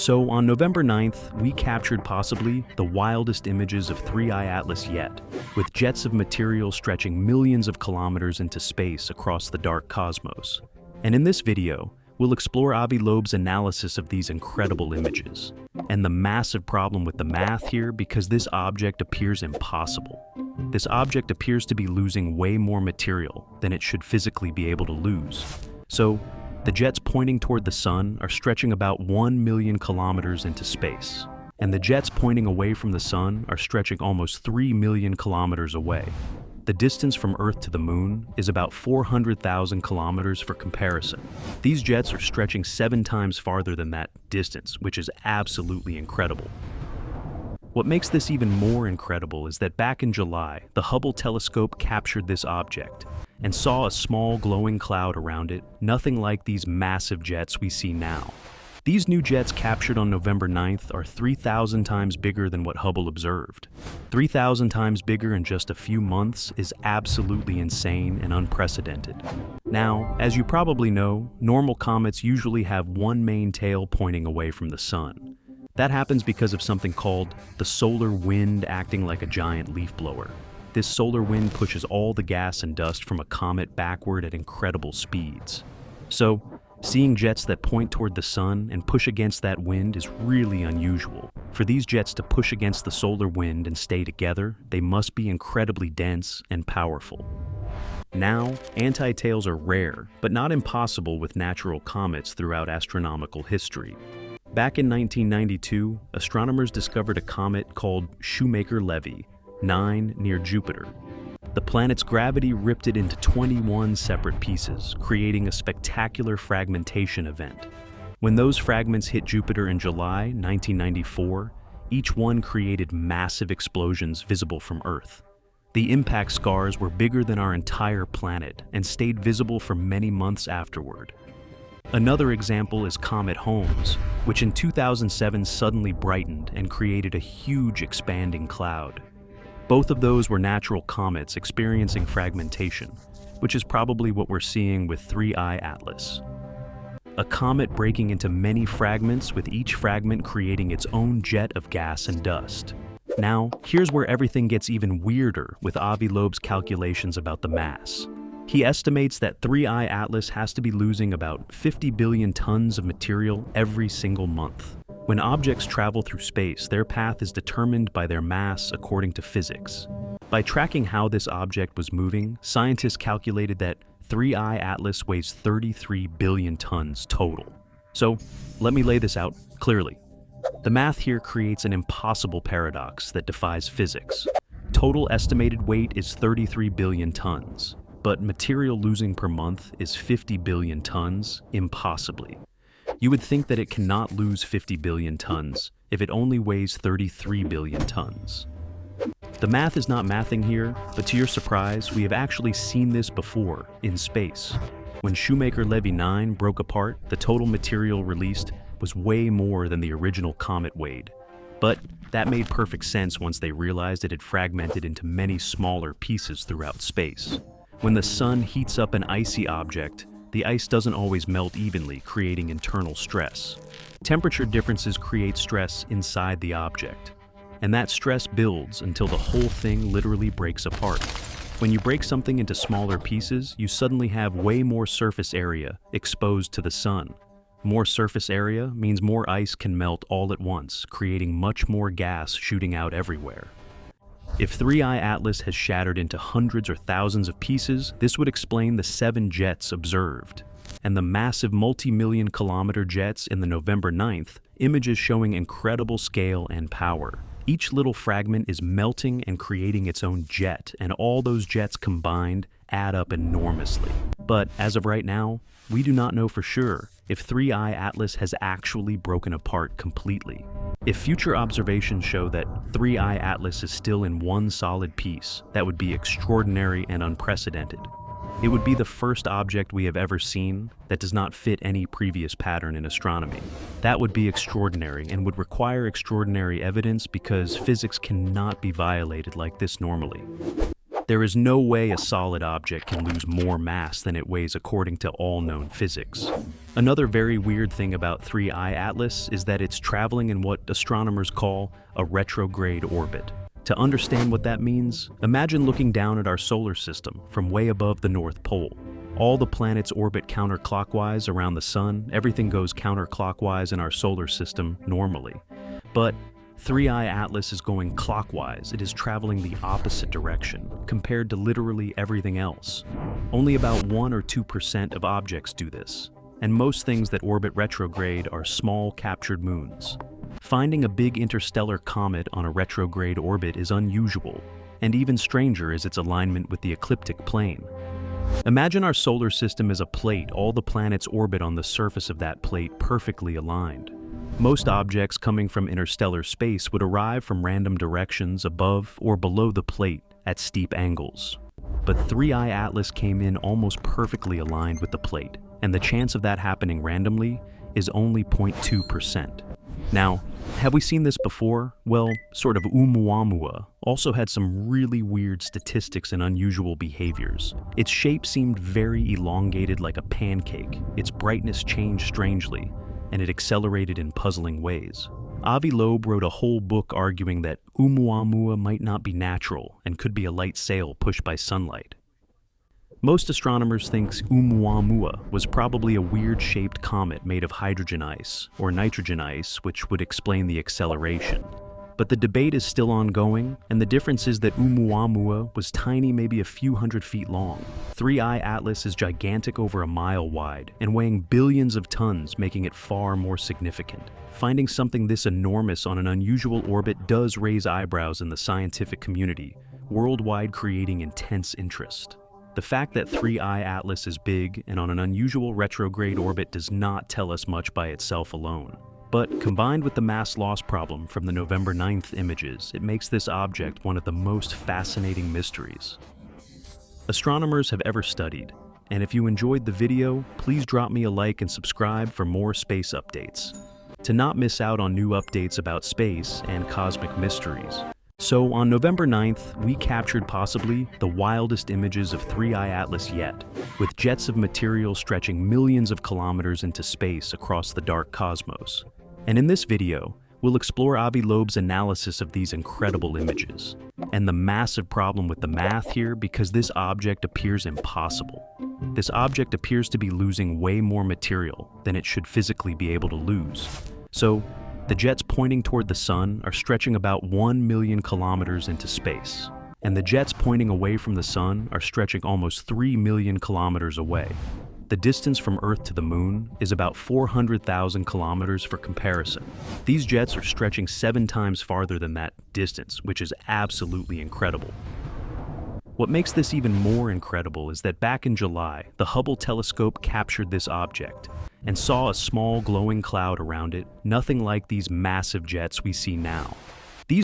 So on November 9th, we captured possibly the wildest images of 3I Atlas yet, with jets of material stretching millions of kilometers into space across the dark cosmos. And in this video, we'll explore Avi Loeb's analysis of these incredible images, and the massive problem with the math here because this object appears impossible. This object appears to be losing way more material than it should physically be able to lose. So, the jets pointing toward the sun are stretching about 1 million kilometers into space, and the jets pointing away from the sun are stretching almost 3 million kilometers away. The distance from Earth to the moon is about 400,000 kilometers for comparison. These jets are stretching 7 times farther than that distance, which is absolutely incredible. What makes this even more incredible is that back in July, the Hubble telescope captured this object and saw a small glowing cloud around it, nothing like these massive jets we see now. These new jets captured on November 9th are 3,000 times bigger than what Hubble observed. 3,000 times bigger in just a few months is absolutely insane and unprecedented. Now, as you probably know, normal comets usually have one main tail pointing away from the sun. That happens because of something called the solar wind acting like a giant leaf blower. This solar wind pushes all the gas and dust from a comet backward at incredible speeds. So, seeing jets that point toward the sun and push against that wind is really unusual. For these jets to push against the solar wind and stay together, they must be incredibly dense and powerful. Now, anti-tails are rare, but not impossible with natural comets throughout astronomical history. Back in 1992, astronomers discovered a comet called Shoemaker-Levy 9 near Jupiter. The planet's gravity ripped it into 21 separate pieces, creating a spectacular fragmentation event. When those fragments hit Jupiter in July 1994, each one created massive explosions visible from Earth. The impact scars were bigger than our entire planet and stayed visible for many months afterward. Another example is Comet Holmes, which in 2007 suddenly brightened and created a huge expanding cloud. Both of those were natural comets experiencing fragmentation, which is probably what we're seeing with 3I Atlas. A comet breaking into many fragments, with each fragment creating its own jet of gas and dust. Now, here's where everything gets even weirder with Avi Loeb's calculations about the mass. He estimates that 3I Atlas has to be losing about 50 billion tons of material every single month. When objects travel through space, their path is determined by their mass according to physics. By tracking how this object was moving, scientists calculated that 3I Atlas weighs 33 billion tons total. So, let me lay this out clearly. The math here creates an impossible paradox that defies physics. Total estimated weight is 33 billion tons. But material losing per month is 50 billion tons, impossibly. You would think that it cannot lose 50 billion tons if it only weighs 33 billion tons. The math is not mathing here, but to your surprise, we have actually seen this before in space. When Shoemaker-Levy 9 broke apart, the total material released was way more than the original comet weighed. But that made perfect sense once they realized it had fragmented into many smaller pieces throughout space. When the sun heats up an icy object, the ice doesn't always melt evenly, creating internal stress. Temperature differences create stress inside the object, and that stress builds until the whole thing literally breaks apart. When you break something into smaller pieces, you suddenly have way more surface area exposed to the sun. More surface area means more ice can melt all at once, creating much more gas shooting out everywhere. If 3I Atlas has shattered into hundreds or thousands of pieces, this would explain the 7 jets observed. And the massive multi-million kilometer jets in the November 9th, images showing incredible scale and power. Each little fragment is melting and creating its own jet, and all those jets combined add up enormously. But as of right now, we do not know for sure if 3I Atlas has actually broken apart completely. If future observations show that 3I Atlas is still in one solid piece, that would be extraordinary and unprecedented. It would be the first object we have ever seen that does not fit any previous pattern in astronomy. That would be extraordinary and would require extraordinary evidence because physics cannot be violated like this normally. There is no way a solid object can lose more mass than it weighs according to all known physics. Another very weird thing about 3I Atlas is that it's traveling in what astronomers call a retrograde orbit. To understand what that means, imagine looking down at our solar system from way above the North Pole. All the planets orbit counterclockwise around the sun. Everything goes counterclockwise in our solar system normally. But 3I Atlas is going clockwise. It is traveling the opposite direction compared to literally everything else. Only about 1 or 2% of objects do this, and most things that orbit retrograde are small captured moons. Finding a big interstellar comet on a retrograde orbit is unusual, and even stranger is its alignment with the ecliptic plane. Imagine our solar system as a plate. All the planets orbit on the surface of that plate perfectly aligned. Most objects coming from interstellar space would arrive from random directions above or below the plate at steep angles. But 3I Atlas came in almost perfectly aligned with the plate, and the chance of that happening randomly is only 0.2%. Now, have we seen this before? Well, sort of. Oumuamua also had some really weird statistics and unusual behaviors. Its shape seemed very elongated like a pancake, its brightness changed strangely, and it accelerated in puzzling ways. Avi Loeb wrote a whole book arguing that Oumuamua might not be natural and could be a light sail pushed by sunlight. Most astronomers think Oumuamua was probably a weird-shaped comet made of hydrogen ice or nitrogen ice, which would explain the acceleration. But the debate is still ongoing, and the difference is that Oumuamua was tiny, maybe a few hundred feet long. 3I Atlas is gigantic, over a mile wide, and weighing billions of tons, making it far more significant. Finding something this enormous on an unusual orbit does raise eyebrows in the scientific community, worldwide, creating intense interest. The fact that 3I Atlas is big and on an unusual retrograde orbit does not tell us much by itself alone. But combined with the mass loss problem from the November 9th images, it makes this object one of the most fascinating mysteries astronomers have ever studied. And if you enjoyed the video, please drop me a like and subscribe for more space updates, to not miss out on new updates about space and cosmic mysteries. So on November 9th, we captured possibly the wildest images of 3I Atlas yet, with jets of material stretching millions of kilometers into space across the dark cosmos. And in this video, we'll explore Avi Loeb's analysis of these incredible images, and the massive problem with the math here, because this object appears impossible. This object appears to be losing way more material than it should physically be able to lose. So, the jets pointing toward the sun are stretching about 1 million kilometers into space, and the jets pointing away from the sun are stretching almost 3 million kilometers away. The distance from Earth to the moon is about 400,000 kilometers for comparison. These jets are stretching 7 times farther than that distance, which is absolutely incredible. What makes this even more incredible is that back in July, the Hubble telescope captured this object and saw a small glowing cloud around it, nothing like these massive jets we see now.